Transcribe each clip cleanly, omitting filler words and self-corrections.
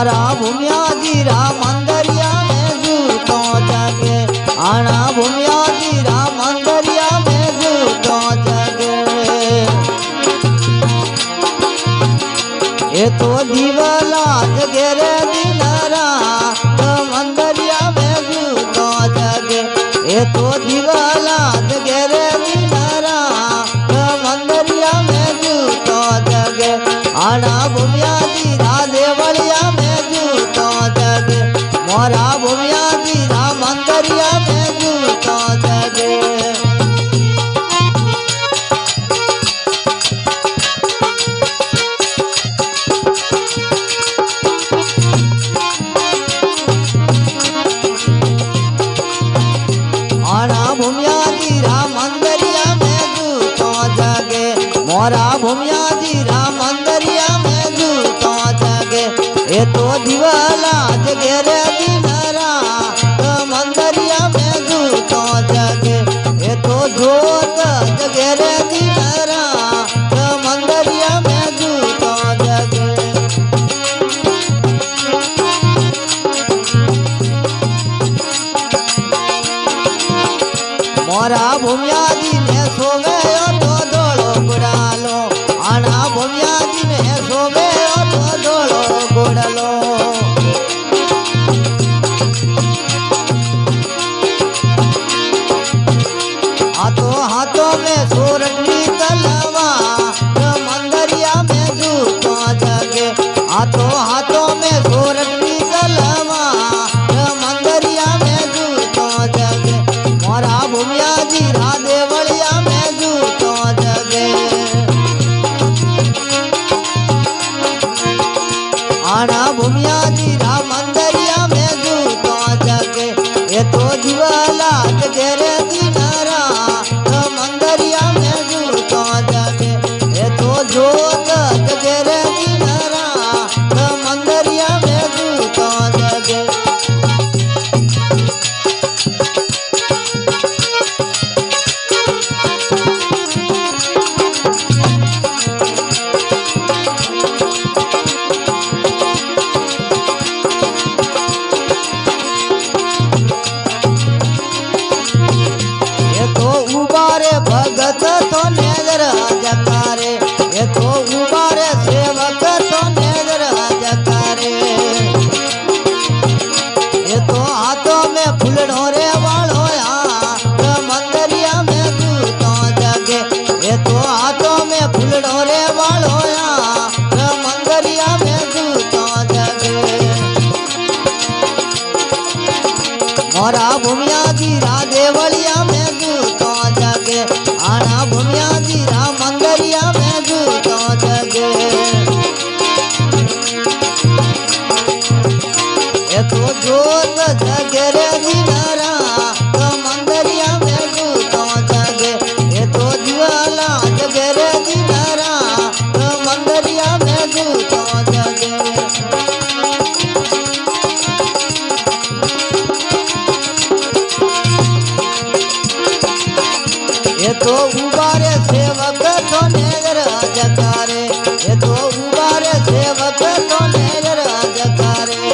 मोरा भूमिया जीरा मंदरिया में जूतो जगे आना भूमिया जीरा मंदरिया में जूतो जगे ये तो दीवाला जगे रे दिनरा मंदरिया में जूतो जगे ये तो दीवाला जगे रे दिनरा मंदरिया में जूतो जगे आना भूमिया जीरा देवलिया में जूतो जगे मोरा भूमिया जीरा मंदरिया में जूतो जगे आना भूमिया जीरा मंदरिया में जूतो जगे मोरा भूमिया जीरा मंदरिया में जूतो जगे ये तो दीवाला जगे रे दिनरा मंदरिया में जूतो जगे ये तो जोत जगे रे दिनरा मंदरिया में जूतो जगे मोरा भूमिया जी में सोवे तो डोलो गुड़ालो आना भूमिया जी में सोवे तो डोलो गुड़ालो हाथों में सोरठी तलवा मंदरिया में जूतो जगे हाथों में सोरठी तलवा मंदरिया में जूतो जगे मोरा भूमिया जीरा देवलिया में जूतो जगे आना भूमिया जीरा मंदरिया में जूतो जगे ये तो दीवाला जगे रे दिनरा मंदरिया में जूतो जगे ये तो जोत जगे रे दिनरा मंदरिया में जूतो जगे उबारे भगत तो नेजर जकारे ये तो उबारे सेवक तो नेजर जकारे ये तो हाथों में फूल ढोरे वालो मंदरिया में जूतो जगे ये तो हाथों में फूल ढोरे वालो मंदरिया में जूतो जगे मोरा भूमिया जीरा देवलिया में जूतो जगे आना भूमिया जीरा मंदरिया में जूतो जगे ये तो जोत जगे रे दिनरा मंदरिया में जूतो जगे ये तो ज्वाला जगे रे दिनरा मंदरिया में जूतो जगे ये तो उबारे सेवक तो नेजर जकारे ये तो उबारे सेवक तो नेजर जकारे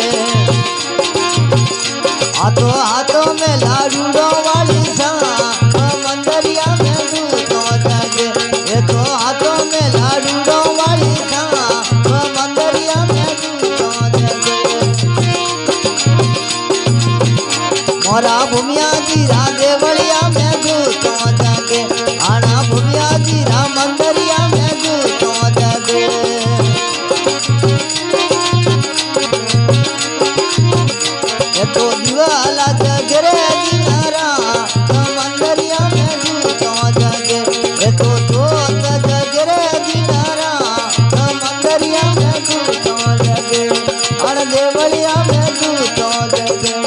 हाथों में लाडूडो वाली सा मंदरिया में जूतो जगे ये तो हाथों में लाडूडो वाली सा मंदरिया में जूतो जगे मोरा भूमिया जीरा देवलिया में जूतो जगे आना भूमिया जीरा मंदरिया में जूतो जगे ये तो दीवाला जगे रे दिनरा मंदरिया में जूतो जगे ये तो जोत जगे रे दिनरा मंदरिया में जूतो जगे और देवलिया में जूतो जगे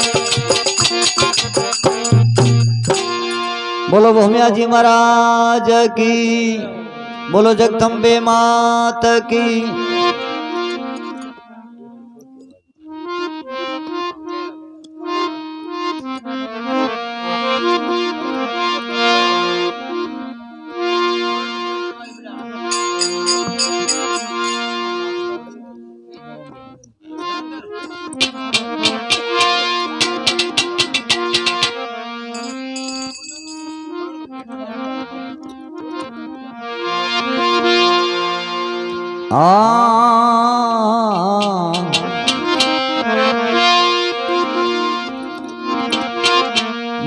बोलो भूमिया जी महाराज की बोलो जगदम्बे मात की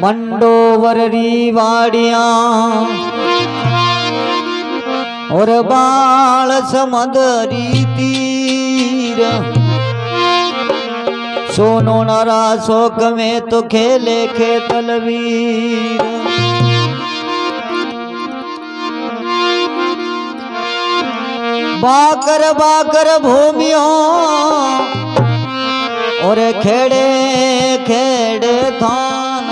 मंडोवर री वाड़िया और बाल समंदरी तीर सोनो नरा शोक में तो खेले खेतलवीर बाकर बाकर भूमियों और खेड़े खेड़े थान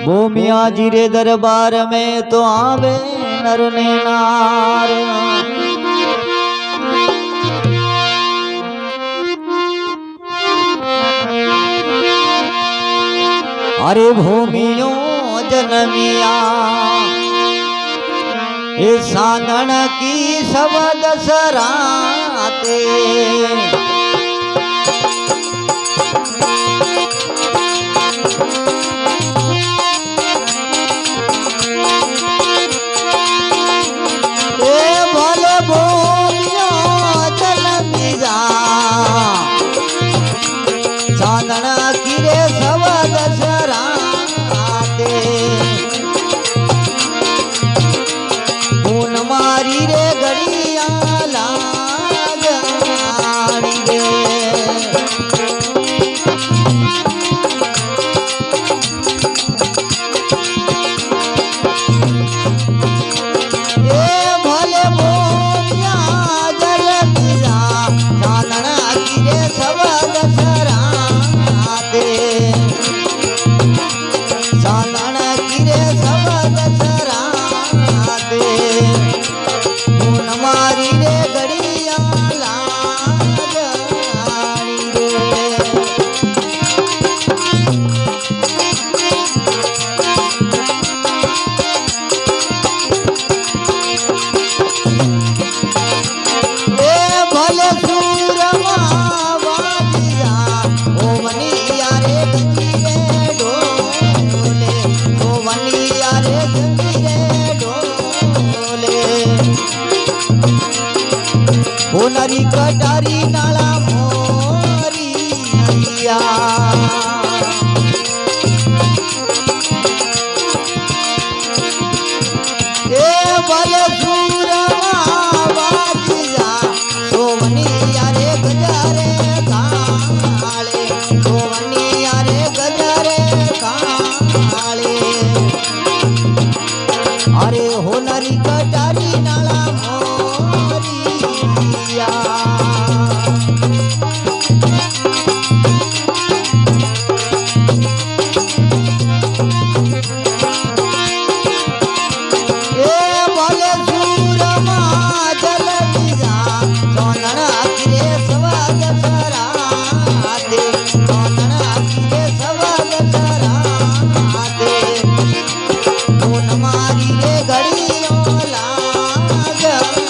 भूमिया जीरे दरबार में तो आवे नर ने नार अरे भूमियों जनमिया इस सानन की शब्द सराते नरी कटारी नाला मोरिया ए बल सूरमा बाजिया सोवनिया रे गजारे काले सोवनिया रे गजारे काले अरे हो नरी कटारी नाला गड़ियों लाग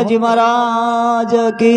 जी महाराज की।